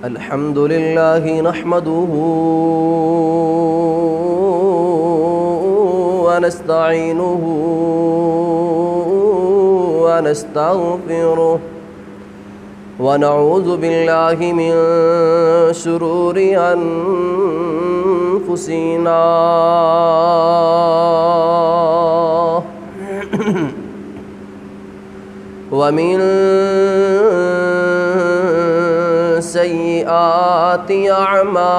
الحمد لله نحمده ونستعينه ونستغفره ونعوذ بالله من شرور أنفسنا ومن سيئات أعمالنا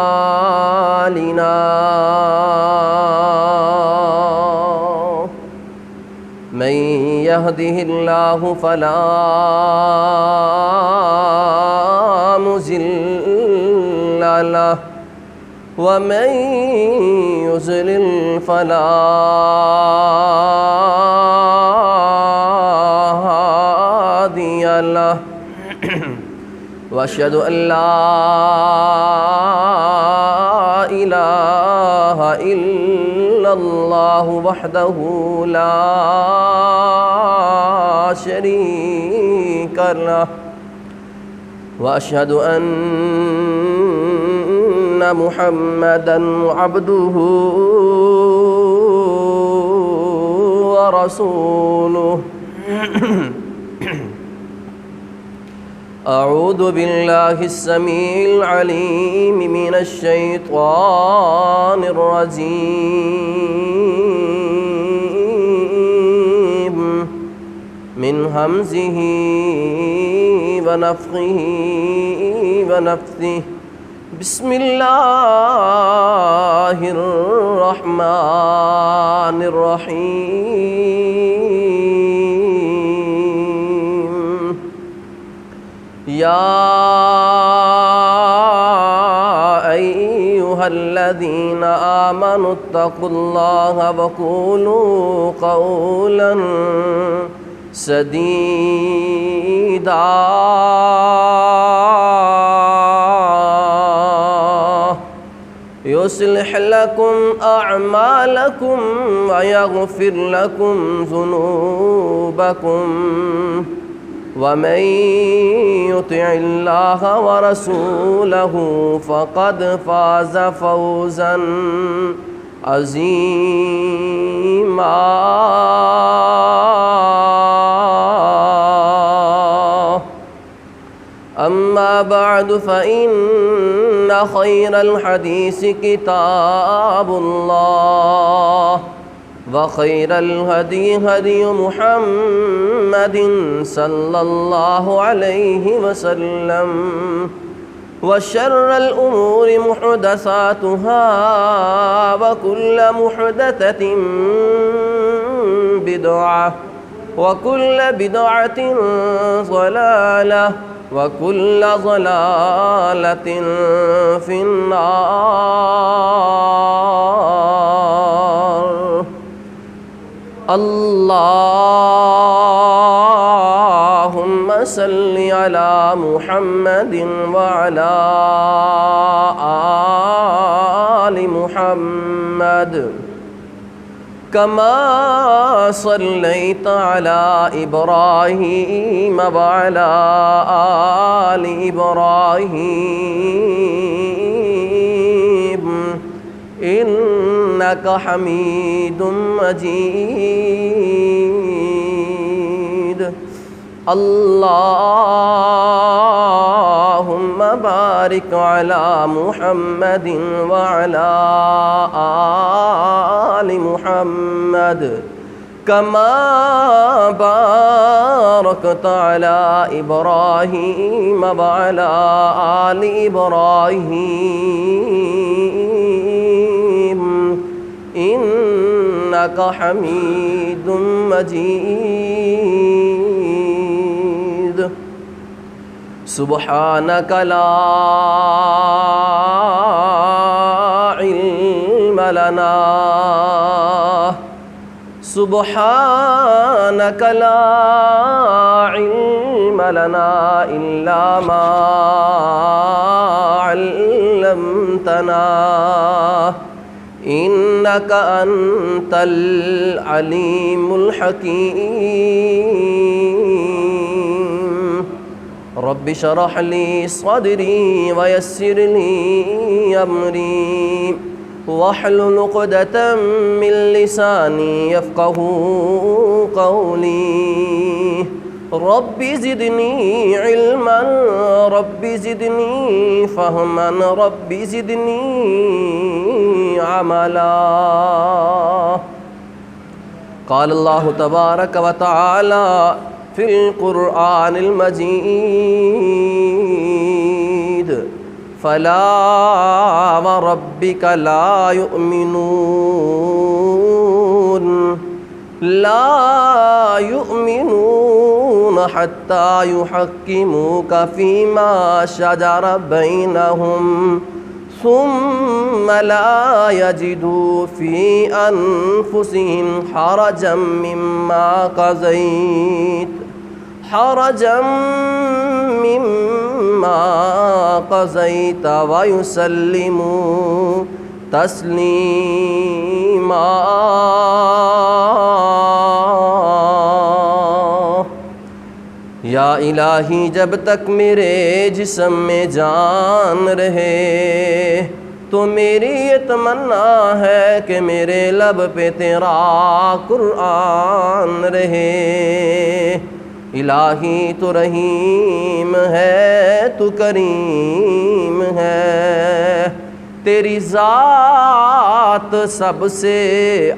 من يهده الله فلا مضل له ومن يضلل فلا هادي له وأشهد أن لا إله إلا الله وحده لا شريك له وأشهد أن محمدًا عبده ورسوله أعوذ بالله السميع العليم من الشيطان الرجيم من همزه ونفخه ونفثه بسم الله الرحمن الرحيم يا أيها الذين آمنوا اتقوا الله وقولوا قولا سديدا يصلح لكم أعمالكم ويغفر لكم ذنوبكم ومن يطع الله ورسوله فقد فاز فوزا عظيما أما بعد فإن خير الحديث كتاب الله وخير الهدي هدي محمد صلى الله عليه وسلم وشر الأمور محدثاتها وكل محدثة بدعة وكل بدعة ضلالة وكل ضلالة في النار اللهم صل على محمد وعلى آل محمد كما صليت على إبراهيم وعلى آل إبراهيم إنك حميد مجيد اللهم بارك على محمد وعلى آل محمد كما باركت على إبراهيم وعلى آل إبراهيم إنك حميد مجيد سبحانك لا علم لنا سبحانك لا علم لنا إلا ما علمتنا إنك أنت العليم الحكيم رب اشرح لي صدري ويسر لي أمري واحلل عقدة من لساني يفقهوا قولي رب زدني علما رب زدني فهما رب زدني عملا. قال الله تبارك وتعالى في القرآن المجيد فلا وربك لا يؤمنون حتى يحكموك فيما شجر بينهم ثم لا يجدوا في أنفسهم حرجا مما قضيت ويسلموا تسلیما. یا الہی جب تک میرے جسم میں جان رہے تو میری یہ تمنا ہے کہ میرے لب پہ تیرا قرآن رہے. الہی تو رحیم ہے تو کریم ہے، تیری ذات سب سے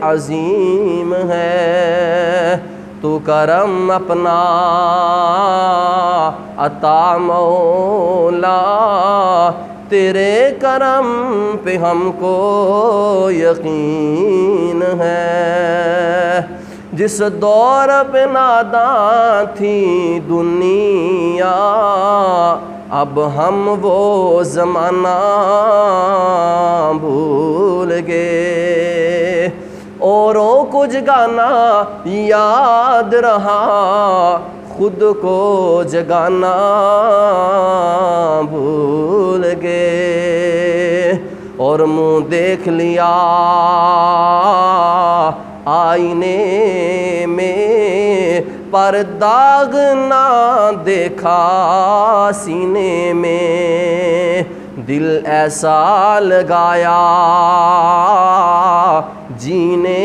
عظیم ہے. تو کرم اپنا عطا مولا، تیرے کرم پہ ہم کو یقین ہے. جس دور پہ ناداں تھی دنیا اب ہم وہ زمانہ بھول گئے. اوروں کو جگانا یاد رہا خود کو جگانا بھول گئے. اور منہ دیکھ لیا آئینے میں پر داغ نہ دیکھا سینے میں. دل ایسا لگایا جینے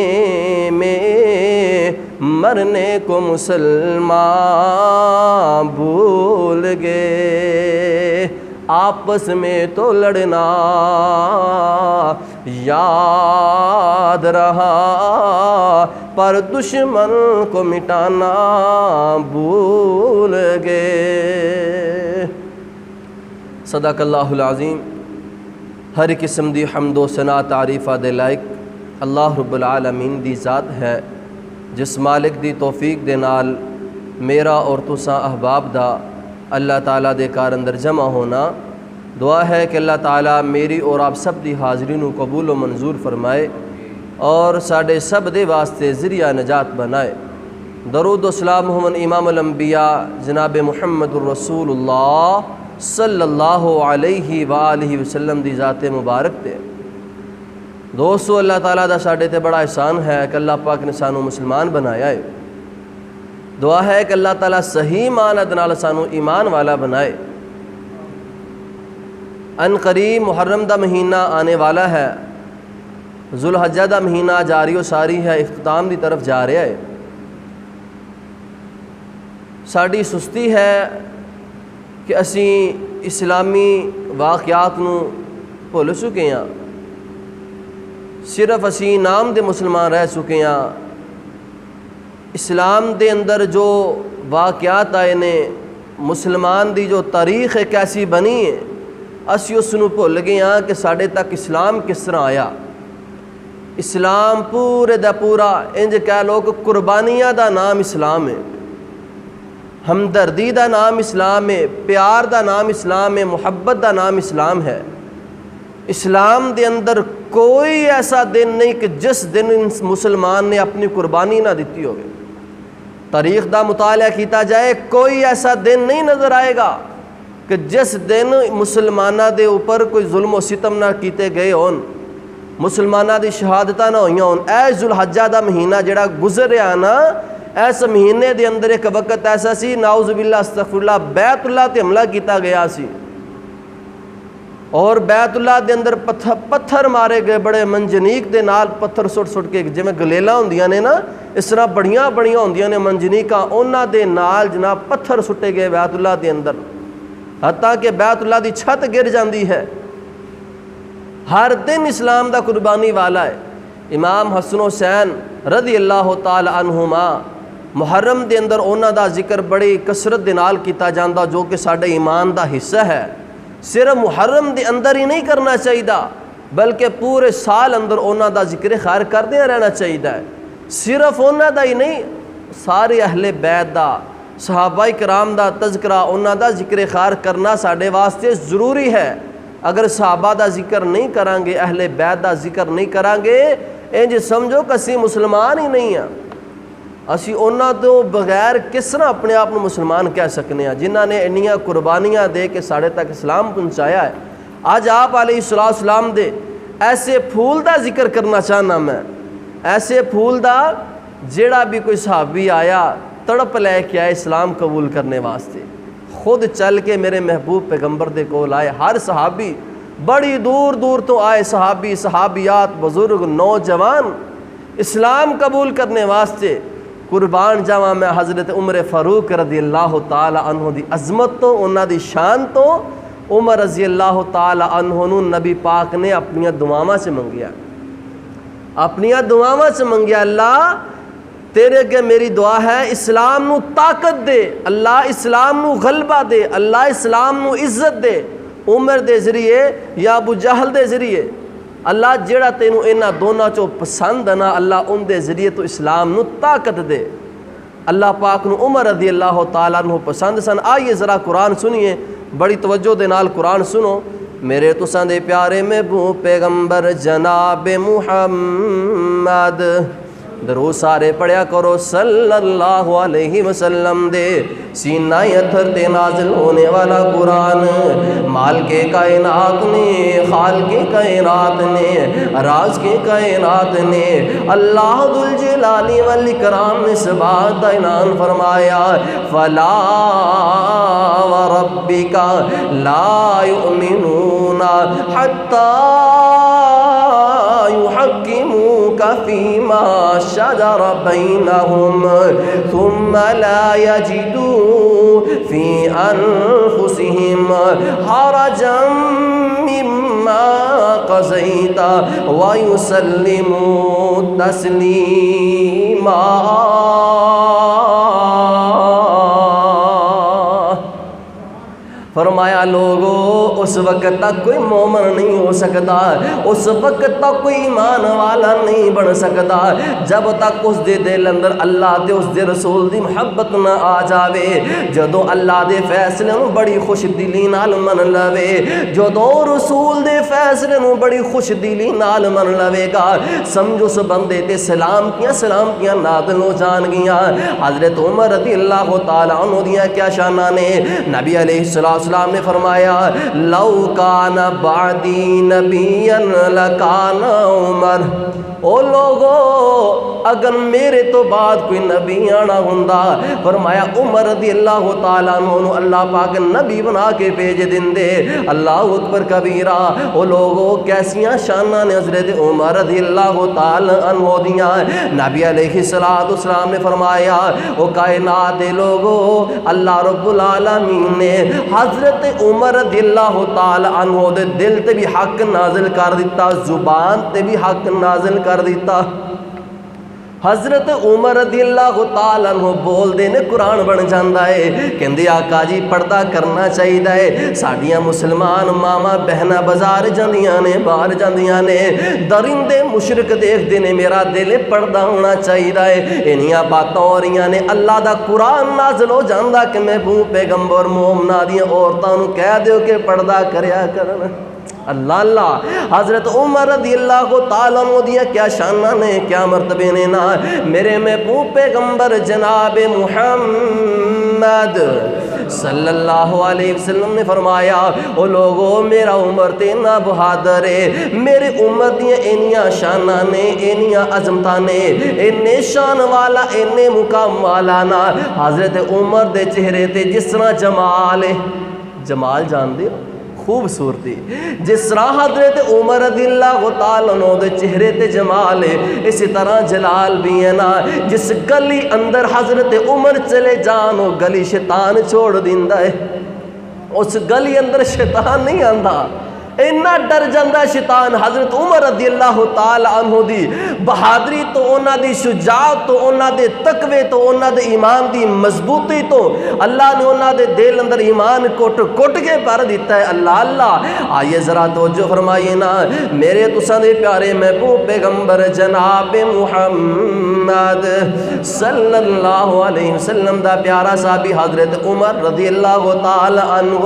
میں مرنے کو مسلمان بھول گئے. آپس میں تو لڑنا یاد رہا پر دشمن کو مٹانا بھول گئے. صدق اللہ العظیم. ہر قسم دی حمد و ثنا تعریفہ دے لائق اللہ رب العالمین دی ذات ہے جس مالک دی توفیق دے نال میرا اور تساں احباب دا اللہ تعالیٰ دے کار اندر جمع ہونا. دعا ہے کہ اللہ تعالیٰ میری اور آپ سب دی حاضری نو قبول و منظور فرمائے اور ساڈے سب دے واسطے ذریعہ نجات بنائے. درود و سلام محمد امام الانبیاء جناب محمد الرسول اللہ صلی اللہ علیہ وآلہ وسلم دی ذات مبارک تے. دوستو اللہ تعالیٰ دا ساڈے تے بڑا احسان ہے کہ اللہ پاک نے سانو مسلمان بنایا ہے. دعا ہے کہ اللہ تعالیٰ صحیح معنی نال سانو ایمان والا بنائے. ان قریب محرم دا مہینہ آنے والا ہے، ذوالحجہ دا مہینہ جاری و ساری ہے، اختتام دی طرف جا رہا ہے. ساڈی سستی ہے کہ اسی اسلامی واقعات نو بھول چکے ہیں، صرف اسی نام دے مسلمان رہ چکے ہیں. اسلام دے اندر جو واقعات آئے نے، مسلمان دی جو تاریخ ہے کیسی بنی ہے، اسی اس نو بھول گئے ہیں کہ ساڈے تک اسلام کس طرح آیا. اسلام پورے دا پورا انج کہہ لو کہ قربانیاں دا نام اسلام ہے، ہمدردی دا نام اسلام ہے، پیار دا نام اسلام ہے، محبت دا نام اسلام ہے. اسلام دے اندر کوئی ایسا دن نہیں کہ جس دن مسلمان نے اپنی قربانی نہ دیتی ہوگی. تاریخ دا مطالعہ کیتا جائے کوئی ایسا دن نہیں نظر آئے گا کہ جس دن مسلمانہ دے اوپر کوئی ظلم و ستم نہ کیتے گئے ہون، مسلمانہ دی شہادتہ نہ ہوئی ہون. اے ذوالحجہ دا مہینہ جڑا گزر رہا نا، اس مہینے دے اندر ایک وقت ایسا سی نعوذ باللہ استغفر اللہ بیت اللہ تے حملہ کیتا گیا سی اور بیت اللہ دے اندر پتھر مارے گئے بڑے منجنیق دے نال پتھر سٹ سٹ کے جویں گلیلا ہوندیاں نے نا اس طرح بڑیاں بڑیاں ہوندیاں نے منجنیقاں انہاں دے نال جناب پتھر سٹے گئے بیت اللہ دے اندر حتیٰ کہ بیت اللہ دی چھت گر جاندی ہے۔ ہر دن اسلام دا قربانی والا ہے۔ امام حسن حسین رضی اللہ تعالی عنہما محرم دے اندر انہاں دا ذکر بڑی کثرت دے نال کیتا جاندا جو کہ ساڈے ایمان دا حصہ ہے۔ صرف محرم دے اندر ہی نہیں کرنا چاہیے بلکہ پورے سال اندر انہاں دا ذکر خیر کردے رہنا چاہیے۔ صرف انہاں دا ہی نہیں سارے اہل بیت دا صحابہ کرام دا تذکرہ انہاں دا ذکر خیر کرنا ساڈے واسطے ضروری ہے۔ اگر صحابہ دا ذکر نہیں کریں گے اہل بیت دا ذکر نہیں کریں گے انج سمجھو کہ اسی مسلمان ہی نہیں ہیں۔ اسی انہاں تو بغیر کس طرح اپنے آپ کو مسلمان کہہ سکنے ہیں جنہاں نے انیاں قربانیاں دے کے ساڑھے تک اسلام پہنچایا ہے۔ آج آپ علیہ السلام دے ایسے پھول دا ذکر کرنا چاہنا میں، ایسے پھول دا جیڑا بھی کوئی صحابی آیا تڑپ لے کے آئے اسلام قبول کرنے واسطے، خود چل کے میرے محبوب پیغمبر دے کول آئے۔ ہر صحابی بڑی دور دور تو آئے، صحابی صحابیات بزرگ نوجوان اسلام قبول کرنے واسطے۔ قربان جاواں میں حضرت عمر فاروق رضی اللہ تعالی عنہ دی عظمت تو انہاں دی شان تو عمر رضی اللہ تعالی عنہ نو نبی پاک نے اپنی دعاواں سے منگیا، اپنی دعاواں سے منگیا اللہ تیرے کے میری دعا ہے اسلام نو طاقت دے، اللہ اسلام نو غلبہ دے، اللہ اسلام نو عزت دے، عمر دے ذریعے یا ابو جہل دے ذریعے اللہ جیڑا تینوں انہاں دونوں چو پسند ہے نا اللہ ان دے ذریعے تو اسلام نو طاقت دے۔ اللہ پاک نو عمر رضی اللہ تعالیٰ نو پسند سن۔ آئیے ذرا قرآن سنیے، بڑی توجہ دے نال قرآن سنو۔ میرے تساں دے پیارے محبوب پیغمبر جناب محمد درود سارے پڑھیا کرو صلی اللہ علیہ وسلم دے۔ سینہ اتھر تے نازل ہونے والا قرآن مال کے کائنات نے، خال کے کائنات نے، راز کے کائنات نے اللہ ذوالجلال والاکرام نے اس بات کا اعلان فرمایا فلا وربک لا یؤمنون حتی يحكموك فيما شجر بينهم ثم لا يجدوا في أنفسهم حرجا مما قضيت ويسلموا تسليما۔ فرمایا لوگو اس وقت تک کوئی مومن نہیں ہو سکتا، اس وقت تک کوئی ایمان والا نہیں بن سکتا جب تک اس دے دل اندر اللہ دے اس دے رسول دی محبت نہ آ جاوے۔ جدو اللہ دے فیصلے نو بڑی خوش دلی نال من لوے، جدو رسول دے فیصلے نو بڑی خوش دلی نال من لوے گا سمجھو اس بندے تے سلام کیا نازل ہو جان گیا۔ حضرت عمر رضی اللہ تعالیٰ عنہ دیاں کیا شانہ نے، نبی علیہ السلام نے فرمایا لو کان بعدی نبیا لکان عمر، او لوگو اگر میرے تو بعد کوئی نبی آنا ہوندا فرمایا عمر رضی اللہ تعالیٰ عنہ اللہ پاک نبی بنا کے بھیج دندے۔ اللہ اکبر کبیرہ۔ او لوگو کیسیاں شانہ نے حضرت عمر رضی اللہ تعالیٰ عنہ دیاں۔ نبی علیہ السلام نے فرمایا او کائنات دے لوگو اللہ رب العالمین نے حضرت عمر رضی اللہ تعالی عنہ دے دل تے بھی حق نازل کر دیتا، زبان تے بھی حق نازل کر دیتا۔ حضرت عمر رضی اللہ تعالیٰ عنہ بول دے نے قرآن بن جاندہ ہے، کہندے آقا جی پردہ کرنا چاہیے ہے۔ ساڑیاں مسلمان ماما بہنا بازار جاندیاں نے، باہر جاندیاں نے، درندے مشرک دیکھ دے نے میرا دل پردہ ہونا چاہیے ہے۔ انہیاں باتوں اور انہیاں نے اللہ دا قرآن نازل ہو جاندہ کہ محبوب پیغمبر مومنہ دیاں عورتاں نو کہہ دیو کہ پردہ کریا کرنا۔ اللہ اللہ حضرت عمر رضی اللہ تعالیٰ عنہ دیا کیا شانہ نے، کیا مرتبے نے نا۔ میرے محبوب پیغمبر جناب محمد محمد صلی اللہ علیہ وسلم نے فرمایا او لوگو میرا عمر تے نا بہادر ہے، میرے امت دیاں اینیاں شاناں نے، اینیاں عظمتاں نے، اینے شان والا اینے مقام والا نا حضرت عمر دے چہرے تے جس طرح جمال ہے، جمال جان دے خوبصورتی، جس طرح حضرت عمر رضی اللہ تعالیٰ عنہ دے چہرے تے جمال ہے اسی طرح جلال بھی ہے نا۔ جس گلی اندر حضرت عمر چلے جان وہ گلی شیطان چھوڑ دیندا ہے، اس گلی اندر شیطان نہیں آندا، اینا ڈر جاندہ شیطان حضرت عمر رضی اللہ تعالی عنہ دی بہادری تو انہاں دی شجاعت تو انہاں دے تقوی تو انہاں دے ایمان دی مضبوطی تو اللہ نے انہاں دے دل اندر ایمان کٹ کے پر دیتا ہے۔ اللہ آئیے ذرا توجہ فرمائیے نا، میرے تساں دے پیارے محبوب پیغمبر جناب محمد صلی اللہ علیہ وسلم دا پیارا صحابی حضرت عمر رضی اللہ تعالی عنہ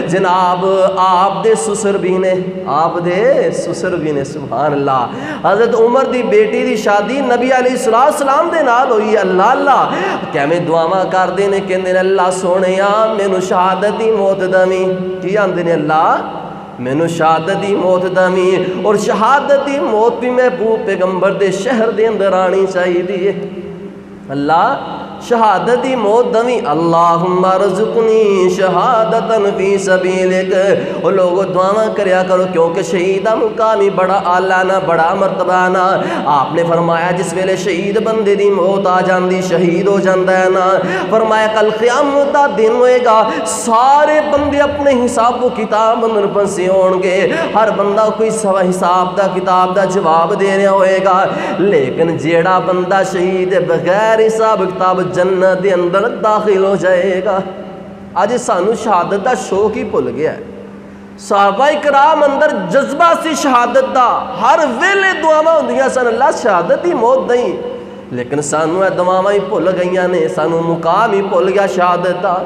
جناب آپ دے سسر بھی نے، آپ دے سسر بھی نے، سبحان اللہ۔ حضرت عمر دی بیٹی دی شادی نبی علیہ السلام دے نال ہوئی، اللہ کیویں دعاواں کردے نے، کہندے نے اللہ سونیا مینوں شہادت دی موت دمی، کی آندے نے اللہ مینوں شہادت دی موت دمی، اور شہادت دی موت بھی محبوب پیغمبر دے شہر دے اندر آنی چاہیے دی، اللہ شہادت دی موت دمی، اللہم رزقنی شہادتن فی سبیلک۔ اور لوگوں دعاواں کریا کرو کیونکہ شہیدہ مقامی بڑا اعلیٰ نا، بڑا مرتبہ نا۔ آپ نے فرمایا جس ویلے شہید بندے دی موت آ جاندی شہید ہو جاندہ ہے نا، فرمایا کل قیامت دا دن ہوئے گا، سارے بندے اپنے حساب و کتاب اندر پھنسے ہون گے، ہر بندہ کوئی حساب دا کتاب دا جواب دے رہا ہوئے گا، لیکن جیڑا بندہ شہید بغیر حساب کتاب جنت دے اندر داخل ہو جائے گا۔ آج سانو شہادت دا شوق ہی بھول گیا ہے، صحابہ کرام اندر جذبہ سی شہادت دا، ہر ویلے دعاواں ہوندیاں سن اللہ شہادت دی موت دیں، لیکن سانو اے دعاواں ہی بھول گئیاں نے، سانو مقام ہی بھول گیا شہادت دا۔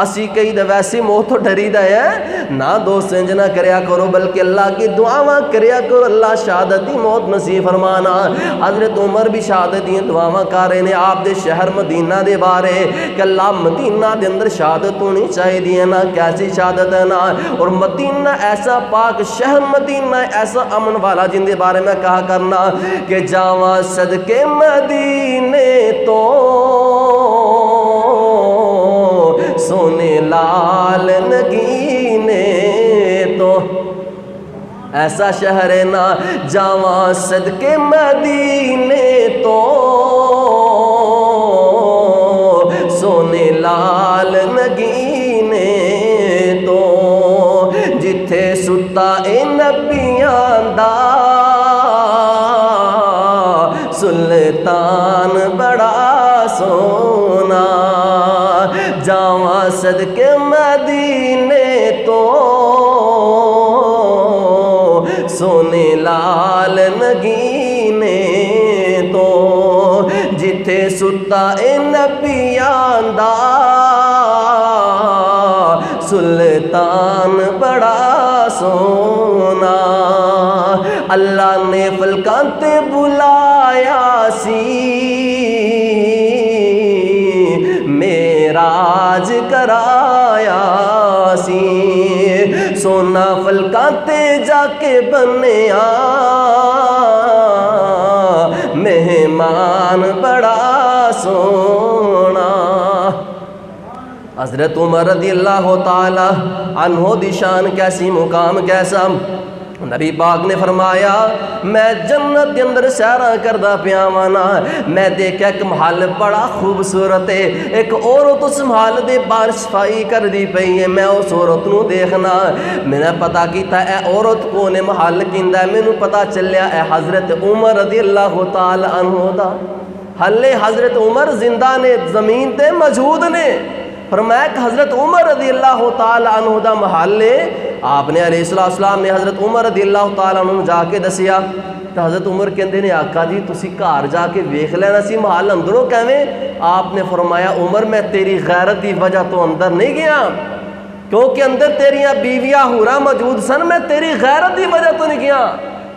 اسی کئی دے ویسی موت تو ڈری دا ہے نہ، دوست انج نہ کریا کرو بلکہ اللہ کی دعاواں کریا کرو، اللہ شہادت دی موت نصیب فرمانا۔ حضرت عمر بھی شہادت دی دعاواں کر رہے نے آپ دے شہر مدینہ دے بارے کہ اللہ مدینہ دے اندر شہادت ہونی چاہیے نا، کیسی شہادت ہے نا، اور مدینہ ایسا پاک شہر، مدینہ ایسا امن والا جن دے بارے میں کہا کرنا کہ جاواں صدقے مدینے تو سونے لال نگینے تو، ایسا شہر ہے نا جاواں صدقے مدینے تو سونے لال نگینے تو، جتھے ستا اے نبیاں دا سلطان بڑا سونا، جاواں صدقے مدینے تو سونے لال نگینے تو، جتھے ستا اے نبیاں دا سلطان بڑا سونا۔ اللہ نے فلکاں تے بلایا سی معراج کرایا سی، سونا فلکاں تے جا کے بنیا مہمان بڑا سونا۔ حضرت عمر رضی اللہ تعالی عنہ دی شان کیسی، مقام کیسا، نبی پاک نے فرمایا میں جنت کے اندر سیرا کردہ پیامانا، میں دیکھا ایک محل بڑا خوبصورت ہے، ایک عورت اس محل دے بار صفائی کر دی پئی ہے، میں اس عورت نو دیکھنا، میں نے پتا کیتا اے عورت کونے محل کیندہ ہے، میں نے پتا چلیا اے حضرت عمر رضی اللہ تعالی عنہ دا، حلے حضرت عمر زندہ نے، زمین تے موجود نے، فرمایا کہ حضرت عمر رضی اللہ تعالی عنہ دا محل ہے۔ آپ نے علیہ السلام نے حضرت عمر رضی اللہ تعالی عنہ جا کے دسیا، تو حضرت عمر کہندے نے آقا جی تسی گھر جا کے ویکھ لینا سی محل اندروں کیویں؟ آپ نے فرمایا عمر میں تیری غیرت دی وجہ تو اندر نہیں گیا، کیونکہ اندر تیریاں بیویاں حوراں موجود سن، میں تیری غیرت دی وجہ تو نہیں گیا۔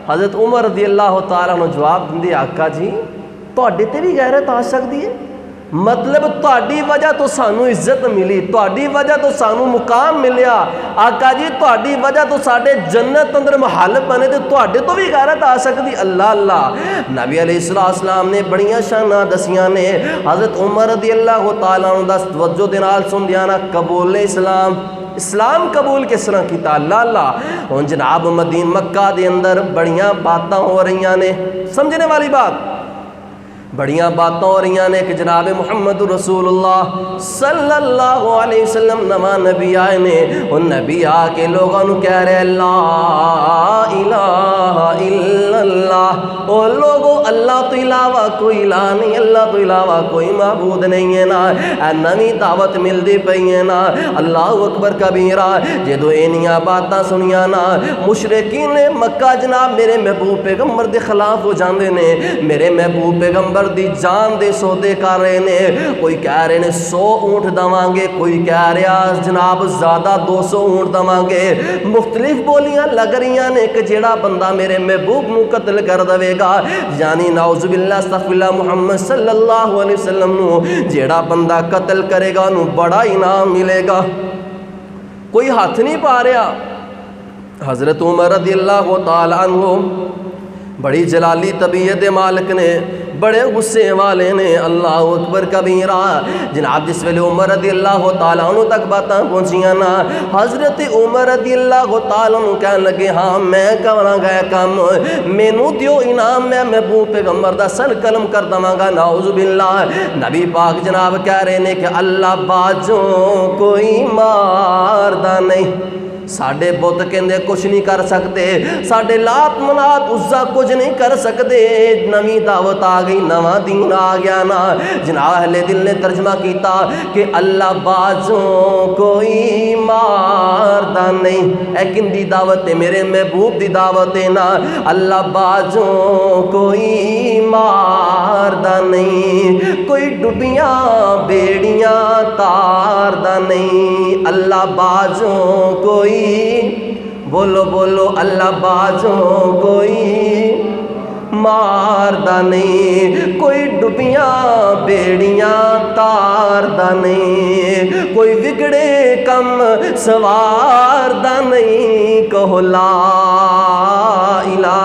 حضرت عمر رضی اللہ تعالی عنہ جواب دندے آقا جی تواڈے تے بھی غیرت آ سکدی ہے، مطلب تہاڈی وجہ تو سانو عزت ملی، تہاڈی وجہ تو سانو مقام ملیا، آقا جی تہاڈی وجہ تو ساڈے جنت اندر محل بنے، تے تہاڈے تو بھی غیرت آ سکتی۔ اللہ اللہ، نبی علیہ السلام نے بڑیاں شاناں دسیاں نے۔ حضرت عمر رضی اللہ تعالیٰ عنہ دا توجہ دے نال سندیاں نا قبول اسلام قبول کس طرح کیتا؟ اللہ اللہ، ہن جناب مدینہ مکہ دے اندر بڑیاں باتاں ہو رہیاں نے، سمجھنے والی بات، بڑیاں باتوں ہو رہی ہیں کہ جناب محمد رسول اللہ صلی اللہ علیہ وسلم نواں نبی آئے نے، ان نبی آ کے لوگوں نو کہہ رہے لا الہ الا اللہ، او لوگو اللہ تو علاوہ کوئی الہ نہیں، اللہ تو علاوہ کوئی معبود نہیں ہے نا، اے نویں دعوت مل دی پئی ہے نا، اللہ اکبر کبیرہ۔ جدو اینیاں باتاں سنیاں نا مشرکین نے مکہ جناب میرے محبوب پیغمبر دے خلاف ہو جاندے نے، میرے محبوب پیغمبر دی جان دے سودے کر رہے نے، کوئی کہہ رہے نے 100 اونٹ دواں گے، کوئی کہہ رہا جناب زیادہ 200 اونٹ دواں گے، مختلف بولیاں لگ رہی ہیں کہ جیڑا بندہ میرے محبوب نو قتل کر دے گا، یعنی نعوذ باللہ استغفر اللہ محمد صلی اللہ علیہ وسلم نو جیڑا بندہ قتل کرے گا نو بڑا انعام ملے گا، کوئی ہاتھ نہیں پا رہا۔ حضرت عمر رضی اللہ تعالیٰ عنہ بڑی جلالی طبیعت مالک نے، بڑے غصے والے نے، اللہ اکبر کبیرہ۔ جناب جس ویلے عمر رضی اللہ تعالیٰ عنہ تک باتاں پہنچیاں نا، حضرت عمر رضی اللہ تعالیٰ عنہ کہنے لگے ہاں میں کراں گا کام، مینوں دیو انعام، میں محبوب پیغمبر دا سر قلم کر دواں گا۔ نعوذ باللہ، نبی پاک جناب کہہ رہے نے کہ اللہ باجوں کوئی ماردا نہیں، ساڈے بت کہندے کچھ نہیں کر سکتے، ساڈے لات منات عزا کچھ نہیں کر سکتے، نویں دعوت آ گئی، نواں دین آ گیا نا۔ جناب اہل دل نے ترجمہ کیتا کہ اللہ بازوں کوئی ماردا نہیں، اے کن دی دعوت ہے؟ میرے محبوب دی دعوت ہے نا، اللہ بازوں کوئی ماردا نہیں، کوئی ڈبیاں بیڑیاں تاردا نہیں، اللہ بازوں کوئی، بولو بولو اللہ بازوں کوئی ماردا نہیں، کوئی ڈبیاں بیڑیاں تاردا نہیں، کوئی وگڑے کم سواردا نہیں، کہو لا الہ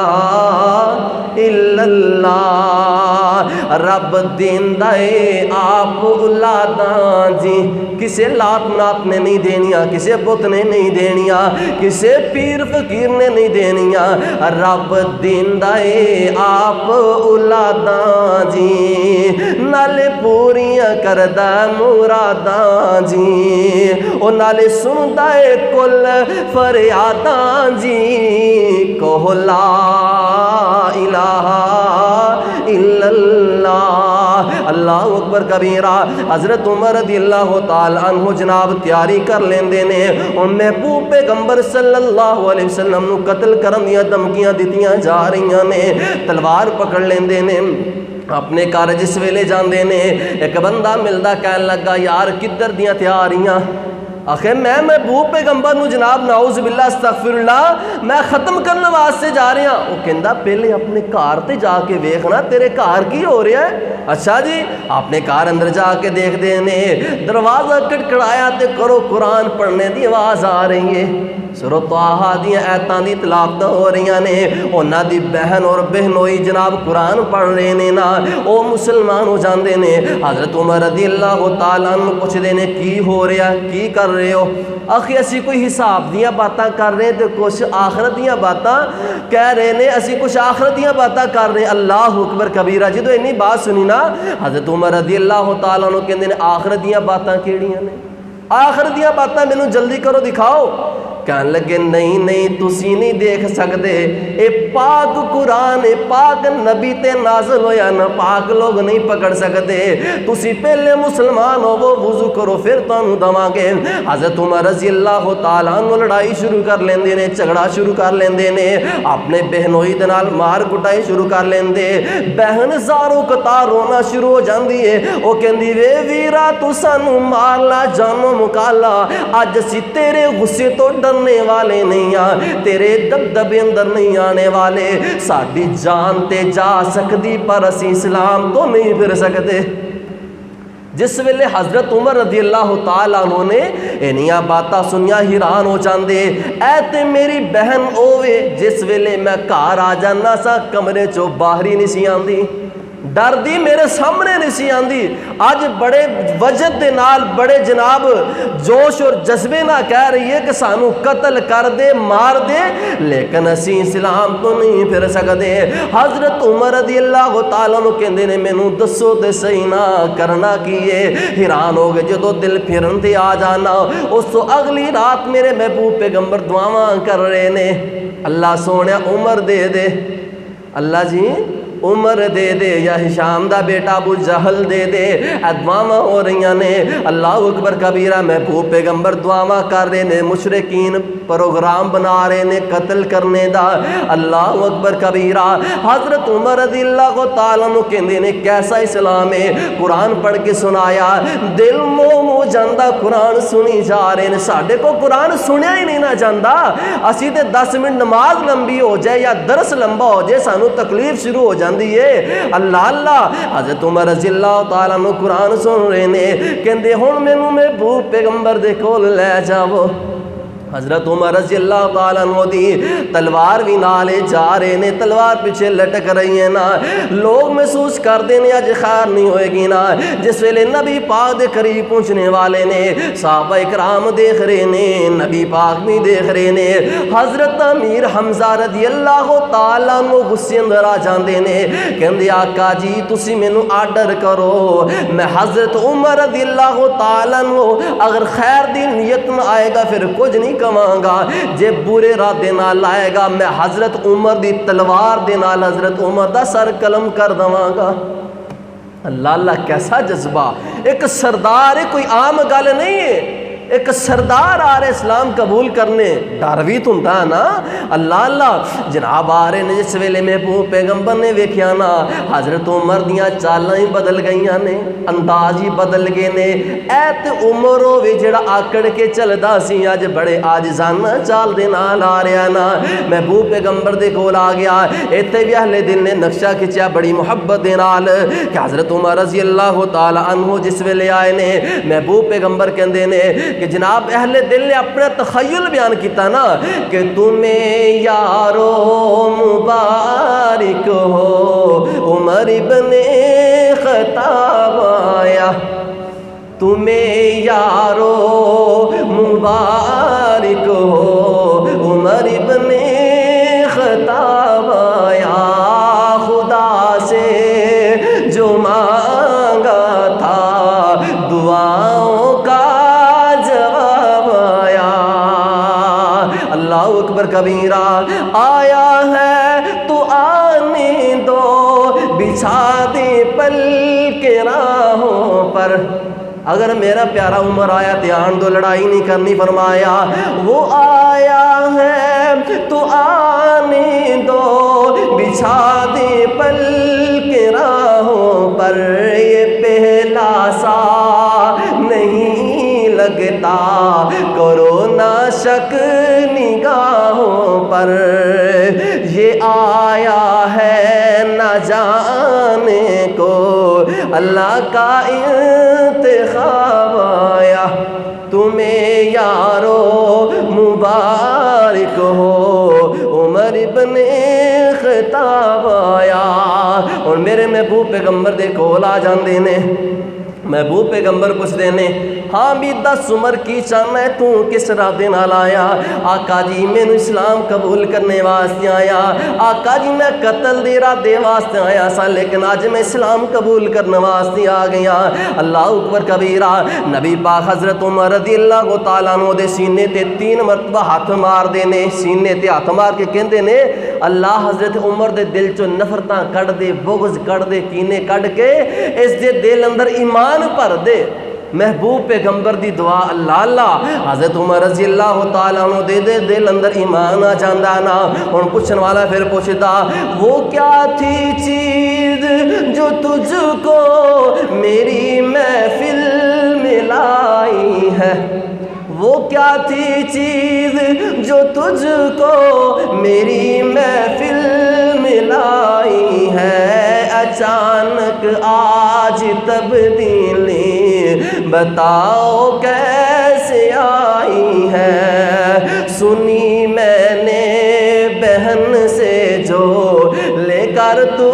الا اللہ۔ رب دیندا اے آپ اولاداں جی، کسے لات منات نے نہیں دینیاں، کسے بت نے نہیں دینیاں، کسے پیر فقیر نے نہیں دینیاں، رب دیندا اے آپ اولاداں جی، نالے پوریاں کردہ مراداں جی، او نالے سندا اے کل فریاداں جی، کہو لا الہ الا اللہ۔ اللہ اکبر کبیرہ۔ حضرت عمر رضی اللہ تعالیٰ عنہ جناب تیاری کر لیندے نے، ان محبوب پیغمبر صلی اللہ علیہ وسلم نو قتل کرن دیاں دھمکیاں دتیاں جا رہیاں نے، تلوار پکڑ لیندے نے، اپنے گھر جس ویلے جاندے نے ایک بندہ ملدا کہن لگا یار کدھر دیاں تیاریاں؟ آخر میں محبوب پیغمبر نو جناب نعوذ باللہ استغفر اللہ میں ختم کرنے واسطے جا رہا ہوں۔ وہ کہندا پہلے اپنے گھر تے جا کے ویکھنا تیرے گھر کی ہو رہا ہے۔ اچھا جی، اپنے گھر اندر جا کے دیکھ دے نے، دروازہ کٹکڑایا تے کرو قرآن پڑھنے دی آواز آ رہی ہے، سورۃ طٰہٰ دیاں آیتاں دی تلاوت ہو رہی نے، انہاں دی بہن اور بہنوئی جناب قرآن پڑھ رہے نے نا، او مسلمان ہو جاندے نے۔ حضرت عمر رضی اللہ تعالیٰ عنہ پوچھدے نے کی ہو رہا، کی کر رہے ہو؟ آخی اسی کوئی حساب دیاں باتاں کر رہے تے کچھ آخرت دیاں باتاں کہہ رہے نے، اسی کچھ آخرت دیاں باتاں کر رہے۔ اللہ اکبر کبیرہ۔ جدو اینی بات سنی نا حضرت عمر رضی اللہ تعالیٰ عنہ کہندے نے آخرت دیاں باتاں کیڑیاں نے؟ آخرت دیاں باتاں مینوں جلدی کرو دکھاؤ۔ کہن لگے نہیں نہیں تسی نہیں دیکھ سکتے، اے پاک قرآن اے پاک نبی تے نازل ہویا نا، پاک لوگ نہیں پکڑ سکتے، تسی پہلے مسلمان ہو وہ وضو کرو پھر تانوں دواں گے۔ حضرت عمر رضی اللہ تعالیٰ عنہ لڑائی شروع کر لیندے نے، جھگڑا شروع کر لیندے نے، اپنے بہنوئی دے نال مار کٹائی شروع کر لیندے، بہن زارو قطار رونا شروع ہو جاندی ہے، او کہندی وے ویرا تو سانوں مار لا جانو مکالا، اج اسی تیرے غصے تو ڈرنے والے نہیں آ، تیرے دبدبے اندر نہیں آنے والے، ساڈی جان تے جا سکتی پر اسی اسلام تو نہیں پھر سکتے۔ جس ویلے حضرت عمر رضی اللہ تعالیٰ عنہ نے انیاں باتاں سنیا حیران ہو جاندے، اے تے میری بہن اوے جس ویلے میں گھر آ جانا سا کمرے چو باہر ہی نہیں سی آندی، ڈر دی میرے سامنے نہیں سی آندی۔ آج بڑے وجد دے نال بڑے جناب جوش اور جذبے نہ کہہ رہی ہے کہ سانو قتل کر دے مار دے، لیکن اسی اسلام تو نہیں پھر سکتے۔ حضرت عمر رضی اللہ تعالیٰ عنہ کہندے نے مینوں دسو تے صحیح نہ کرنا کیے، حیران ہو گئے جدو دل پھرن تے آ جانا۔ اس تو اگلی رات میرے محبوب پیغمبر دعاواں کر رہے نے، اللہ سونے عمر دے دے، اللہ جی عمر دے دے یا ہشام دا بیٹا ابو جہل دے دے، دعاواں ہو رہی نے، اللہ اکبر کبیرہ۔ محبوب پیغمبر دعاواں کر رہے نے، مشرکین پروگرام بنا رہے نے قتل کرنے دا، اللہ اکبر کبیرہ۔ حضرت عمر رضی اللہ تعالیٰ عنہ کہندے نے کیسا اسلام ہے، قرآن پڑھ کے سنایا، دل مو جاندہ قرآن سنی جا رہے ہیں۔ ساڈے کو قرآن سنیا ہی نہیں نہ جاندہ، اسی تے 10 منٹ نماز لمبی ہو جائے یا درس لمبا ہو جائے سانو تکلیف شروع ہو جاندی ہے۔ اللہ اللہ، حضرت عمر رضی اللہ تعالیٰ عنہ قرآن سن رہے نے، کہندے ہن مینوں محبوب پیغمبر دے کول لے جاؤ۔ حضرت عمر رضی اللہ تعالیٰ عنہ دی تلوار بھی نالے جا رہے نے، تلوار پیچھے لٹک رہی ہیں نا، لوگ محسوس کر دینے اج خیر نہیں ہوئے گی نا۔ جس ویلے نبی پاک دے قریب پہنچنے والے نے، صحابہ اکرام دیکھ رہے نے، نبی پاک بھی دیکھ رہے نے، حضرت امیر حمزہ رضی اللہ تعالیٰ عنہ غصے اندر آ جاندے نے، کہندے آقا جی تسی مینوں آرڈر کرو، میں حضرت عمر رضی اللہ تعالیٰ عنہ اگر خیر دی نیت نہ آئے گا پھر کچھ نہیں کماں گا، جے برے رادے نال آئے گا میں حضرت عمر دی تلوار دے نال حضرت عمر دا سر قلم کر دواں گا۔ اللہ اللہ کیسا جذبہ، ایک سردار ہے، کوئی عام گل نہیں ہے، ایک سردار آ رہے اسلام قبول کرنے، ڈر بھی تو ہوندا نا۔ اللہ اللہ جناب آ رہے نے، جس ویلے محبوب پیغمبر نے ویکھیا نا حضرت عمر دیاں چالاں ہی بدل گئیاں نے، انداز ہی بدل گئے نے، اے تے عمر ہوے جڑا آکڑ کے چلدا سی اج بڑے عاجزانہ چال دے نال آ رہا نا۔ محبوب پیغمبر دے کول آ گیا، ایتھے بھی اہل دل نے نقشہ کھچیا بڑی محبت دے نال کہ حضرت عمر رضی اللہ تعالی عنہ جس ویلے آئے نے، محبوب پیغمبر کہندے نے کہ جناب اہل دل نے اپنا تخیل بیان کیتا نا کہ تمہیں یارو مبارک ہو عمر ابن خطاب آیا، تمہیں یارو مبارک ہو عمر ابن خطاب آیا، خدا سے جو مانگا تھا دعاؤں کا اللہ اکبر کبیرہ، آیا ہے تو آنے دو بچھا دے پل کے راہوں پر۔ اگر میرا پیارا عمر آیا دھیان دو، لڑائی نہیں کرنی فرمایا، وہ آیا ہے تو آنے دو بچھا دے پل کے راہوں پر، یہ پہلا سا نہیں لگتا کرو نہ شک نگاہوں پر، یہ آیا ہے نہ جانے کو اللہ کا انتخاب آیا، تمہیں یارو مبارک ہو عمر ابن خطاب آیا۔ اور میرے محبوب پیغمبر دے کول آ جاندے نے، محبوب پیغمبر پوچھتے نے ہاں بھی 10 عمر کی چاہنا ہے تو کس رادے نال آیا؟ آقا جی مینوں اسلام قبول کرنے واسطے آیا، آقا جی میں قتل دے رادے واسطے آیا سا لیکن آج میں اسلام قبول کرنے واسطے آ گیا۔ اللہ اکبر کبیرہ۔ نبی پاک حضرت عمر رضی اللہ تعالیٰ عنہ دے سینے تے 3 مرتبہ ہاتھ مار دے نے، سینے تے ہاتھ مار کے کہندے نے اللہ حضرت عمر دے دل چوں نفرتاں کڈ دے، بغض کڈ دے، کینے کڈ کے اس دے دل اندر ایمان بھر دے۔ محبوب پیغمبر دی دعا اللہ اللہ، حضرت عمر رضی اللہ تعالیٰ عنہ دے دل اندر ایمان آ جاندہ نا۔ اور پوچھن والا پھر پوچھتا وہ کیا تھی چیز جو تجھ کو میری محفل میں لائی ہے، وہ کیا تھی چیز جو تجھ کو میری محفل میں لائی ہے، اچانک آج تبدیلی بتاؤ کیسے آئی ہے، سنی میں نے بہن سے جو لے کر تو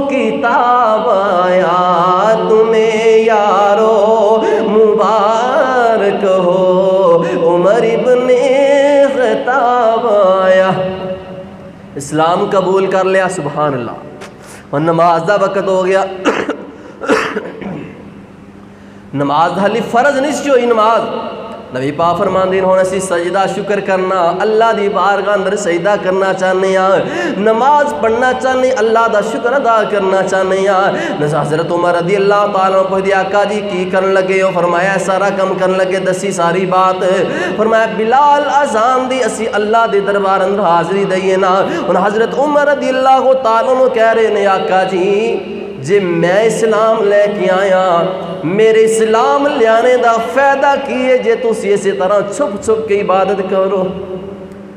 کتاب آیا، تمہیں یارو مبارک ہو عمر ابن خطاب آیا۔ اسلام قبول کر لیا، سبحان اللہ۔ اور نماز دا وقت ہو گیا، نماز حالی فرض نہیں سی ہوئی نماز، نبی پاک فرماندے ہن اسی سجدہ شکر کرنا، اللہ دی بارگاہ اندر سجدہ کرنا چاہنے ہاں، نماز پڑھنا چاہنے، اللہ دا شکر ادا کرنا چاہنے ہاں۔ حضرت عمر رضی اللہ تعالیٰ عنہ پوچھدے آقا جی کی کرن لگے ہو؟ فرمایا سارا کم کرن لگے، دسی ساری بات۔ فرمایا بلال اذان دی اسی اللہ دے دربار اندر حاضری دئیے نا۔ ہن حضرت عمر رضی اللہ تعالیٰ عنہ کہہ رہے نے آقا جی جے میں اسلام لے کے آیا، میرے اسلام لیانے دا فائدہ کیے جے تسی اسی طرح چھپ چھپ کے عبادت کرو،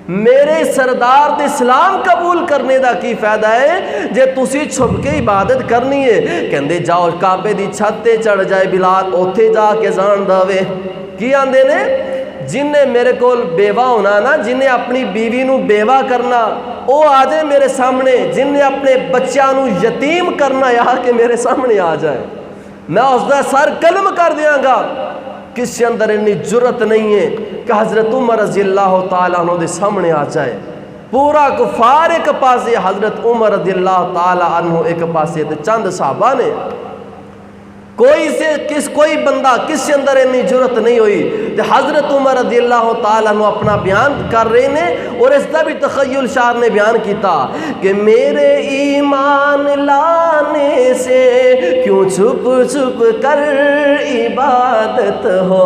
میرے سردار دے اسلام قبول کرنے دا کی فائدہ ہے جے تسی چھپ کے عبادت کرنی ہے؟ کہندے جاؤ کعبے دی چھت تے چڑھ جائے بلال، اوتھے جا کے زان داوے۔ کی آندے نے جن نے میرے کو بیوہ ہونا نا، جن نے اپنی بیوی نو بیوہ کرنا او آ جائے میرے سامنے، جن نے اپنے بچیاں نو یتیم کرنا یہاں کے میرے سامنے آ جائے، میں اس دا سر قلم کر دیاں گا۔ کس کے اندر اتنی جرت نہیں ہے کہ حضرت عمر رضی اللہ تعالیٰ عنہ دے سامنے آ جائے؟ پورا کفار ایک پاسے، حضرت عمر رضی اللہ تعالیٰ عنہ ایک پاسے، تے چند صحابہ نے کوئی بندہ کس کے اندر اتنی جرت نہیں ہوئی کہ حضرت عمر رضی اللہ تعالیٰ عنہ اپنا بیان کر رہے ہیں، اور اس کا بھی تخیل شاعر نے بیان کیتا کہ میرے ایمان لانے سے کیوں چھپ چھپ کر عبادت ہو۔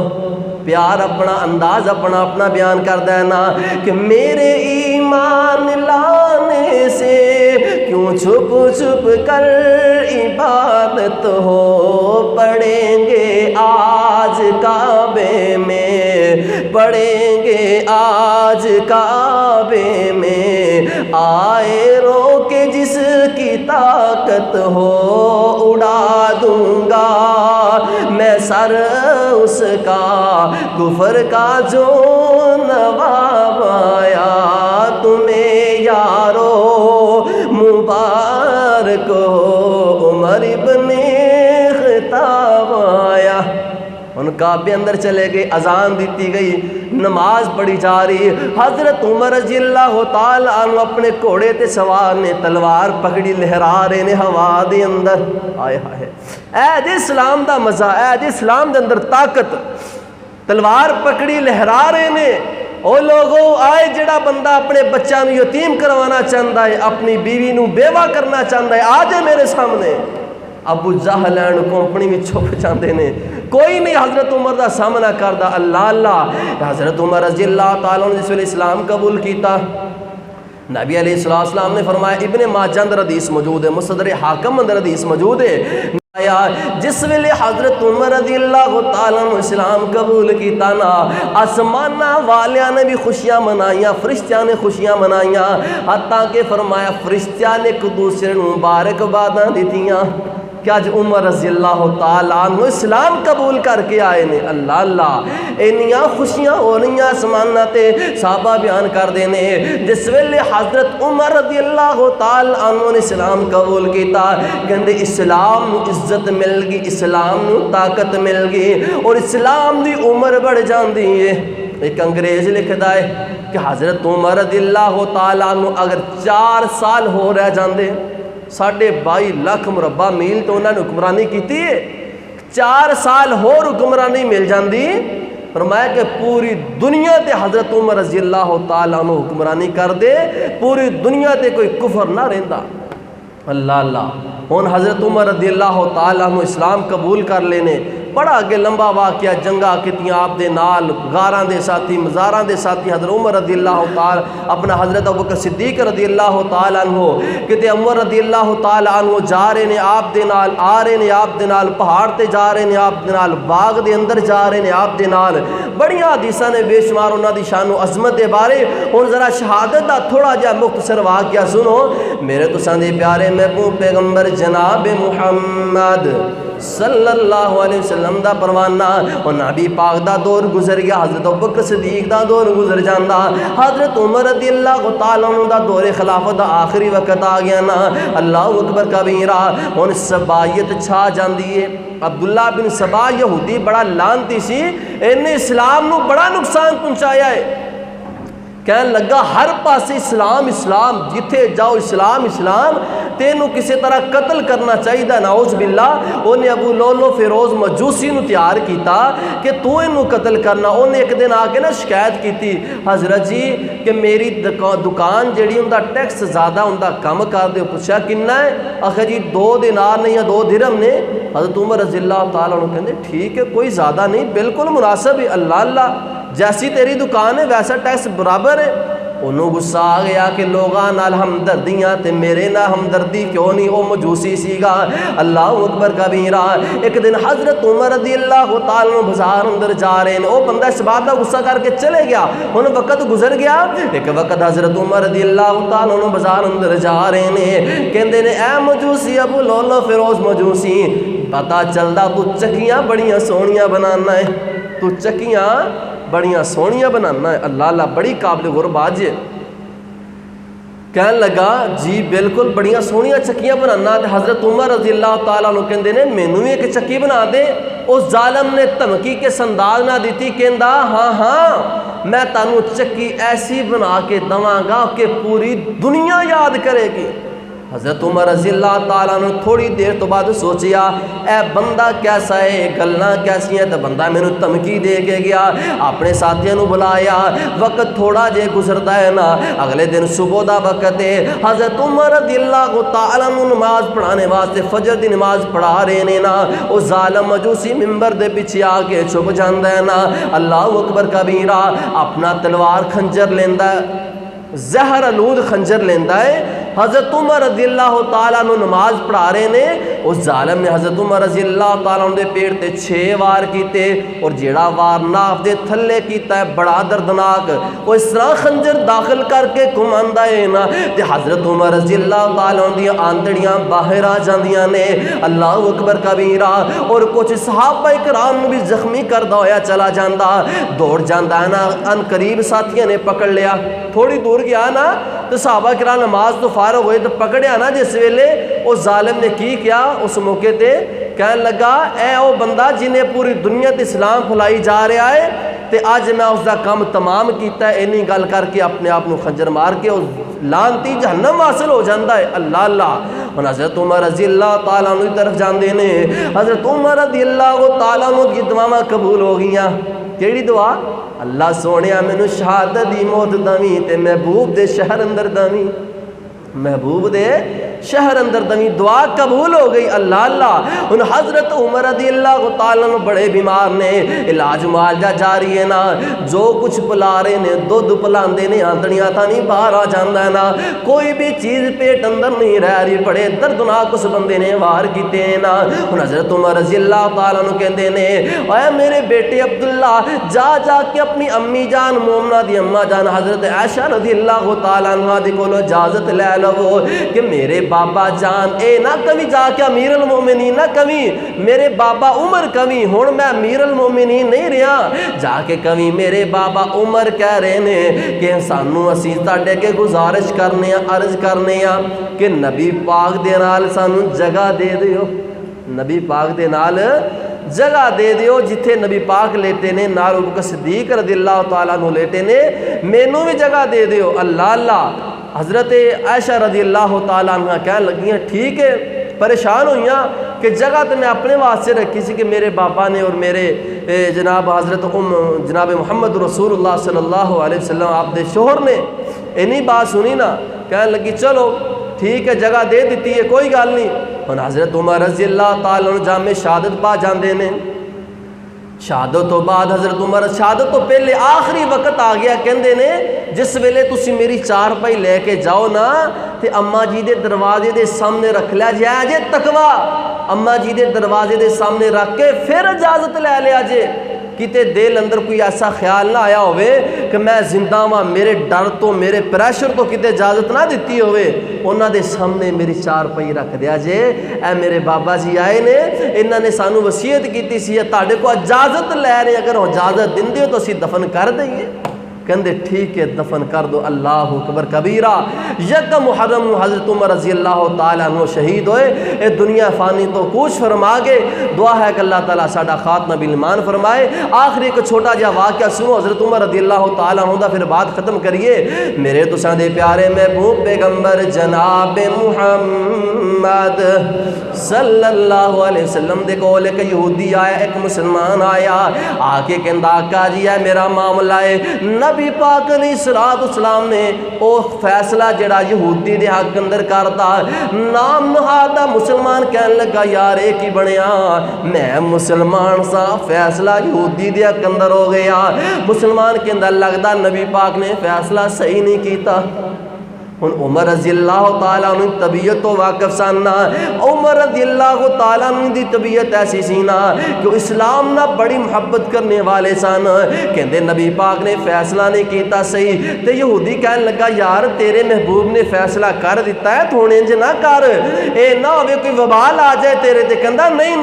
پیار اپنا انداز اپنا بیان کر دینا کہ میرے ایمان لانے سے کیوں چھپ چھپ کر عبادت ہو، پڑھیں گے آج کعبے میں، پڑھیں گے آج کعبے میں، آئے رو کے جس کی طاقت ہو، اڑا دوں گا میں سر اس کا، کفر کا جو نواب آیا، تمہیں یارو مبارک ہو عمر ابن خطاب آیا۔ ان کعبے اندر چلے گئے، اذان دیتی گئی، نماز پڑھی جا رہی۔ حضرت عمر رضی اللہ تعالیٰ عنہ اپنے گھوڑے تے سوار نے، تلوار پکڑی لہرا رہے نے ہوا دے اندر۔ آئے ہائے اے دے اسلام دا مزہ، اے دے اسلام دے اندر طاقت، تلوار پکڑی لہرا رہے نے۔ او لوگوں آئے جڑا بندہ اپنے بچہ نو یتیم کروانا چاہتا ہے، اپنی بیوی نو بیوہ کرنا چاہتا ہے، آ جائے میرے سامنے۔ ابو جہل کمپنی میں چھپ جاندے نے، کوئی نہیں حضرت عمر دا سامنا کردا۔ اللہ اللہ، حضرت عمر رضی اللہ تعالیٰ عنہ جس ویلے اسلام قبول کیتا، نبی علیہ السلام نے فرمایا، ابن ماجہ اندر حدیث موجود ہے، مصدر حاکم اندر حدیث موجود ہے، جس ویلے حضرت عمر رضی اللہ تعالیٰ عنہ اسلام قبول کیتا نا، آسمانہ والیاں نے بھی خوشیاں منائیاں، فرشتیاں نے خوشیاں منائیاں، حتیٰ کہ فرمایا فرشتیاں نے ایک دوسرے مبارکباداں دیتیاں کہ آج عمر رضی اللہ تعالیٰ عنہ اسلام قبول کر کے آئے نے۔ اللہ اللہ، انیاں خوشیاں ہو رہی آسمانہ تے، صحابہ بیان کر دینے جس ویلے حضرت عمر رضی اللہ تعالیٰ عنہ نے اسلام قبول کیتا، کہندے اسلام نو عزت مل گئی، اسلام نو طاقت مل گئی، اور اسلام دی عمر بڑھ جاندی ہے۔ ایک انگریز لکھدا ہے کہ حضرت عمر رضی اللہ تعالیٰ عنہ اگر 4 سال ہو رہ جاندے، 22.5 لاکھ مربع میل تو انہوں نے حکمرانی کیتی ہے، 4 سال ہور حکمرانی مل جاندی، فرمایا کہ پوری دنیا تے حضرت عمر رضی اللہ تعالیٰ عنہ حکمرانی کر دے، پوری دنیا تے کوئی کفر نہ رہندا۔ اللہ اللہ، ہن حضرت عمر رضی اللہ تعالیٰ عنہ اسلام قبول کر لینے، بڑا اگے لمبا واقعہ، جنگا کتیاں آپ دے نال، غاراں دے ساتھی، مزاراں دے ساتھی، حضرت عمر رضی اللہ تعالیٰ اپنا حضرت ابوبکر صدیق رضی اللہ تعالیٰ عنہ، کتے عمر رضی اللہ تعالیٰ عنہ جا رہے نے آپ دے نال، آ رہے نے آپ دے نال، پہاڑ تے جا رہے نے آپ دے نال، باغ دے اندر جا رہے نے آپ دے نال، بڑیاں حدیثاں نے بے شمار انہاں دی شان و عظمت دے بارے۔ ہن ذرا شہادت دا تھوڑا جہا مختصر واقعہ سنو، میرے تساں دے پیارے محبوب پیغمبر جناب محمد صلی اللہ علیہ وسلم وسلم دا پروانہ، اور نبی پاک دا دور گزر گیا، حضرت ابوبکر صدیق دا دور گزر جاندہ، حضرت عمر رضی اللہ تعالی عنہ دا دور خلافت دا آخری وقت آ گیا نا، اللہ اکبر کبیرہ، ہن سبائیت چھا جاندی ہے۔ عبداللہ بن سبا یہودی بڑا لانتی سی، انہیں اسلام نو بڑا نقصان پہنچایا ہے، کہنے لگا ہر پاس اسلام اسلام، جتھے جاؤ اسلام اسلام، تینوں کسی طرح قتل کرنا چاہیے دا، نعوذ باللہ۔ انہیں ابو لولو فیروز مجوسی نو تیار کیتا کہ تو انہوں قتل کرنا۔ انہیں ایک دن آکے نا شکایت کی تھی، حضرت جی کہ میری دکان جیڑی ان دا ٹیکس زیادہ ان دا کم کر دے، پوچھا کننا ہے؟ آخر جی 2 دینار نہیں یا 2 درہم نے۔ حضرت عمر رضی اللہ تعالیٰ عنہ کہتے ٹھیک ہے کوئی زیادہ نہیں، بالکل مناسب ہے، اللہ اللہ جیسی تیری دکان ہے ویسا ٹیکس برابر ہے۔ انہوں غصہ آ گیا کہ لوگاں نال ہمدردیاں تے میرے نال ہمدردی کیوں نہیں، وہ مجوسی سیگا، اللہ اکبر کبیرہ۔ ایک دن حضرت عمر رضی اللہ تعالیٰ عنہ بازار اندر جا رہے ہیں، وہ بندہ اس بات کا غصہ کر کے چلے گیا، انہوں وقت گزر گیا۔ ایک وقت حضرت عمر رضی اللہ تعالیٰ عنہ بازار اندر جا رہے ہیں، کہندے نے اے مجوسی ابو لولو فیروز مجوسی، پتہ چلدا تو چکیاں بڑیاں سونیاں بنانا ہے، تو چکیاں بڑیاں سونیاں بنانا ہے، اللہ اللہ بڑی قابل غور بات ہے۔ کہنے لگا جی بالکل بڑیاں سونیاں چکیاں بنانا ہے۔ حضرت عمر رضی اللہ تعالیٰ عنہ کہندے نے مینوں بھی ایک چکی بنا دے۔ اس ظالم نے دھمکی کے سنداز نہ دیتی، کہندا ہاں ہاں میں تانوں چکی ایسی بنا کے دواں گا کہ پوری دنیا یاد کرے گی۔ حضرت عمر رضی اللہ تعالیٰ نے تھوڑی دیر تو بعد سوچیا اے بندہ کیسا ہے، گلاں کیسی ہیں، تو بندہ میں نے دھمکی دے کے گیا، اپنے ساتھیوں نے بلایا، وقت تھوڑا جے گزرتا ہے نا، اگلے دن صبح دا وقت ہے، حضرت عمر رضی اللہ تعالیٰ نے نماز پڑھانے واسطے فجر دی نماز پڑھا رہے نے نا، وہ ظالم مجوسی ممبر دے پیچھے آ کے چھپ جاندا ہے نا، اللہ اکبر کبیرہ، اپنا تلوار خنجر لیندا ہے، زہر آلود خنجر لیندا ہے۔ حضرت عمر رضی اللہ تعالیٰ عنہ نماز پڑھا رہے نے، اس ظالم نے حضرت عمر رضی اللہ تعالیٰ عنہ دے پیٹ تے 6 وار کیتے، اور جیڑا وار ناف دے تھلے کیتا ہے بڑا دردناک، وہ اس طرح خنجر داخل کر کے گھماندا ہے نا، تے حضرت عمر رضی اللہ تعالیٰ عنہ دی آندڑیاں باہر آ جاندیاں نے، اللہ اکبر کبیرہ، اور کچھ صحابہ کرام بھی زخمی کردا ہویا چلا جاندا، دوڑ جاندا ہے نا، ان قریب ساتھیاں نے پکڑ لیا، تھوڑی دور گیا نا تو صحابہ کرام نماز تو فارغ ہوئے تو پکڑیا نا، جس ویلے اس ظالم نے کی کیا، اس موقع تے کہنے لگا اے او بندہ جنہیں پوری دنیا تے اسلام پھیلائی جا رہا ہے تے آج میں اس دا کام تمام کیتا ہے، اینی گل کر کے اپنے آپ نو خنجر مار کے لانتی جہنم حاصل ہو جاندہ ہے، اللہ اللہ۔ اور حضرت عمر رضی اللہ تعالیٰ عنہ کی طرف جاندے نے، حضرت عمر رضی اللہ تعالیٰ عنہ کی دعاواں قبول ہو گئیاں، کیڑی دعا؟ اللہ سونیا مینوں شہادت دی موت دمی تے محبوب دے شہر اندر دمی، محبوب دے شہر اندر دمی، دعا قبول ہو گئی، اللہ اللہ۔ ان حضرت عمر رضی اللہ تعالیٰ عنہ بڑے بیمار نے، علاج معالجہ جاری ہے نا، جو کچھ پلا رہے نے، دودھ پلاندے نے، آندڑیاں تھا نہیں باہر آ جاندہ ہے نا، کوئی بھی چیز پیٹ اندر نہیں رہ رہی، بڑے دردناک اس بندے نے وار کیتے ہیں نا۔ ان حضرت عمر رضی اللہ تعالیٰ عنہ کہندے نے اے میرے بیٹے عبداللہ جا جا کے اپنی امی جان مومنہ دی اماں جان حضرت عائشہ رضی اللہ تعالیٰ عنہ دی کولو اجازت لے لو کہ میرے بابا جان اے نہ کبھی جا کے امیر المومنین نہ کبھی میرے بابا عمر کبھی ہون میں امیر المومنین نہیں رہا، جا کے کبھی میرے بابا عمر کہہ رہے نے کہ سانو اسی تاڑے کے گزارش کرنے عرض کرنے کہ نبی پاک دے نال سانو جگہ دے دیو، نبی پاک دے نال جگہ دے دیو جتھے نبی پاک لیٹے نے، نال ابو بکر صدیق رضی اللہ تعالیٰ عنہ لیٹے نے، مینوں بھی جگہ دے دیو، اللہ اللہ۔ حضرت عائشہ رضی اللہ تعالیٰ عنہ کہنے لگی ہیں ٹھیک ہے، پریشان ہوئیاں کہ جگہ تو میں اپنے واسطے رکھی سی کہ میرے بابا نے اور میرے جناب حضرت جناب محمد رسول اللہ صلی اللہ علیہ وسلم آپ دے شوہر نے انہی بات سنی نا، کہنے لگی چلو ٹھیک ہے جگہ دے دیتی ہے کوئی گل نہیں۔ اور حضرت عمر رضی اللہ تعالیٰ عنہ جامع شہادت پا جاندے نے، شہادت تو بعد حضرت عمر شہادت تو پہلے آخری وقت آ گیا، کہندے نے جس ویلے تسی میری 4 پائی لے کے جاؤ نا تے اماں جی دے دروازے دے سامنے رکھ لیا جے تقوی، اماں جی دے دروازے دے سامنے رکھ کے پھر اجازت لے لیا جے، کتے دل اندر کوئی ایسا خیال نہ آیا ہوئے کہ میں زندہ ہاں، میرے ڈر تو میرے پریشر تو کتے اجازت نہ دیتی ہوئے، انہاں دے سامنے میری چار پئی رکھ دیا جے، اے میرے بابا جی آئے نے، انہاں نے سانو وصیت کیتی سی تہاڈے کو اجازت لے رہے، اگر اجازت دیندے ہو تو اسی دفن کر دئیے۔ کہندے ٹھیک ہے دفن کر دو۔ اللہ اکبر کبیرہ۔ یکم محرم حضرت عمر رضی اللہ تعالیٰ عنہ شہید ہوئے، اے دنیا فانی تو کوچ فرما گے، دعا ہے کہ اللہ تعالیٰ ساڈا خاتمہ بالایمان فرمائے۔ آخری ایک چھوٹا جا واقعہ سنو حضرت عمر رضی اللہ تعالیٰ عنہ دا، پھر بات ختم کریے۔ میرے تو سادے پیارے محبوب پیغمبر جناب محمد صلی اللہ علیہ وسلم دے کول ایک یہودی آیا، ایک مسلمان آیا، آ کے کہندا آقا جی ہے میرا معاملہ ہے، نبی پاک علیہ السلام نے او فیصلہ جڑا یہودی دے حق اندر کرتا، نام نہادا مسلمان کہن لگا یار ایک ہی بنیا، میں مسلمان سا، فیصلہ یہودی دے حق اندر ہو گیا۔ مسلمان کے اندر لگدا نبی پاک نے فیصلہ صحیح نہیں کیتا۔ ہن عمر رضی اللہ تعالیٰ عنہ طبیعت تو واقف ساننا، عمر رضی اللہ تعالیٰ عنہ دی طبیعت ایسی سینا کہ اسلام نہ بڑی محبت کرنے والے سن، کہندے نبی پاک نے فیصلہ نہیں کیتا صحیح، تے یہودی کہن لگا یار تیرے محبوب نے فیصلہ کر دیتا ہے تو انج نہ کر، اے نہ ہوئے کوئی وبال آ جائے تیرے تے۔ کہندا نہیں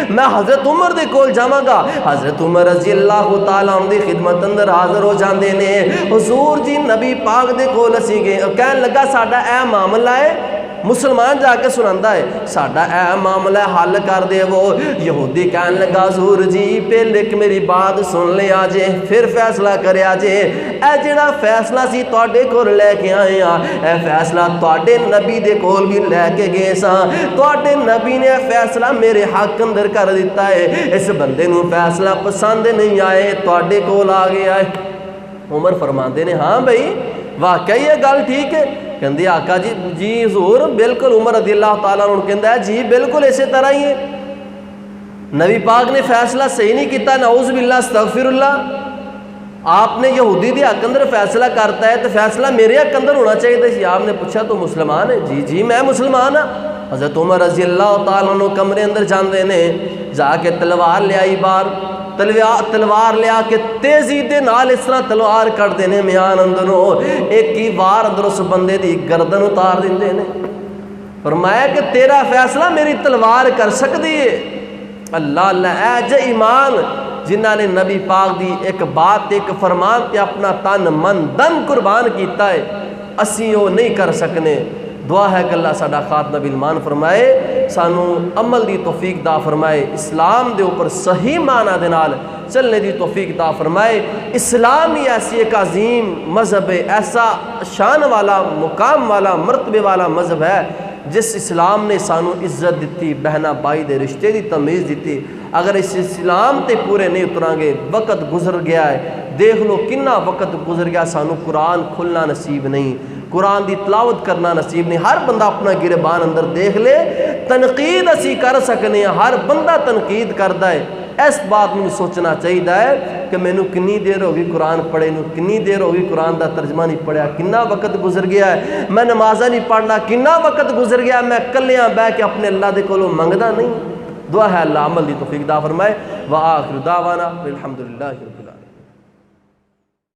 میں حضرت عمر دے کول جاواں گا۔ حضرت عمر رضی اللہ تعالیٰ عنہ دی خدمت اندر حاضر ہو جاندے نے، حضور جی نبی پاک دے کول اسی گئے، کہن لگا ساڈا اے معاملہ ہے، مسلمان جا کے سناندا ہے ساڈا اے معاملہ حل کر دے وہ۔ یہودی کہن لگا حضور جی پہلے ایک میری بات سن لے آجے پھر فیصلہ کرے آجے، اے جڑا فیصلہ سی تواڈے کول لے کے آئے ہاں، اے فیصلہ تواڈے نبی دے کول بھی لے کے گئے ساں، تواڈے نبی نے فیصلہ میرے حق اندر کر دیتا ہے، اس بندے نو فیصلہ پسند نہیں آئے تواڈے کول آ گیا ہے۔ عمر فرماندے نے ہاں بھائی واقعی یہ گل ٹھیک ہے؟ کہندے آقا جی حضور بالکل۔ عمر رضی اللہ تعالیٰ عنہ کہندا ہے جی بالکل اسی طرح ہی ہے، نبی پاک نے فیصلہ صحیح نہیں کیتا، نعوذ باللہ استغفر اللہ۔ آپ نے یہودی دے حق اندر فیصلہ کرتا ہے تو فیصلہ میرے حق اندر ہونا چاہیے تھا۔ آپ نے پوچھا تو مسلمان ہے؟ جی میں مسلمان ہاں۔ حضرت عمر رضی اللہ تعالیٰ عنہ کمرے اندر جاندے نے، جا کے تلوار لے آئی بار، تلوار لیا کے تیزی دے نال اس طرح تلوار کٹ دینے میان اندروں، ایک ہی وار اندر اس بندے دی گردن اتار دیندے نے۔ فرمایا کہ تیرا فیصلہ میری تلوار کر سکتی ہے۔ اللہ اللہ اے جے ایمان جنہاں نے نبی پاک دی ایک بات ایک فرمان تے اپنا تن من دن قربان کیتا ہے، اسی وہ نہیں کر سکنے۔ دعا ہے کہ اللہ ساڈا خاتمہ بالایمان فرمائے، سانو عمل دی توفیق عطا فرمائے، اسلام دے اوپر صحیح معنی دے نال چلنے دی توفیق عطا فرمائے۔ اسلام ہی ایسی ایک عظیم مذہب ہے، ایسا شان والا مقام والا مرتبے والا مذہب ہے جس اسلام نے سانو عزت دیتی، بہنا بائی دے رشتے دی تمیز دیتی۔ اگر اس اسلام تے پورے نہیں اتراں گے، وقت گزر گیا ہے، دیکھ لو کنا وقت گزر گیا، سانو قرآن کھلنا نصیب نہیں، قرآن دی تلاوت کرنا نصیب نہیں۔ ہر بندہ اپنا گربان اندر دیکھ لے، تنقید اسی کر سکنے ہیں، ہر بندہ تنقید کردا ہے۔ اس بات میں سوچنا چاہیے کہ مینوں کنی دیر ہوگی قرآن پڑھے نو، کنی دیر ہوگی قرآن دا ترجمہ نہیں پڑھیا، کنا وقت گزر گیا ہے، میں نمازہ نہیں پڑھنا، کنا وقت گزر گیا، میں کلیاں بہ کے اپنے اللہ دے کولوں منگدا نہیں۔ دعا ہے اللہ عمل دی توفیق عطا فرمائے۔ وآخر دعوانا الحمدللہ۔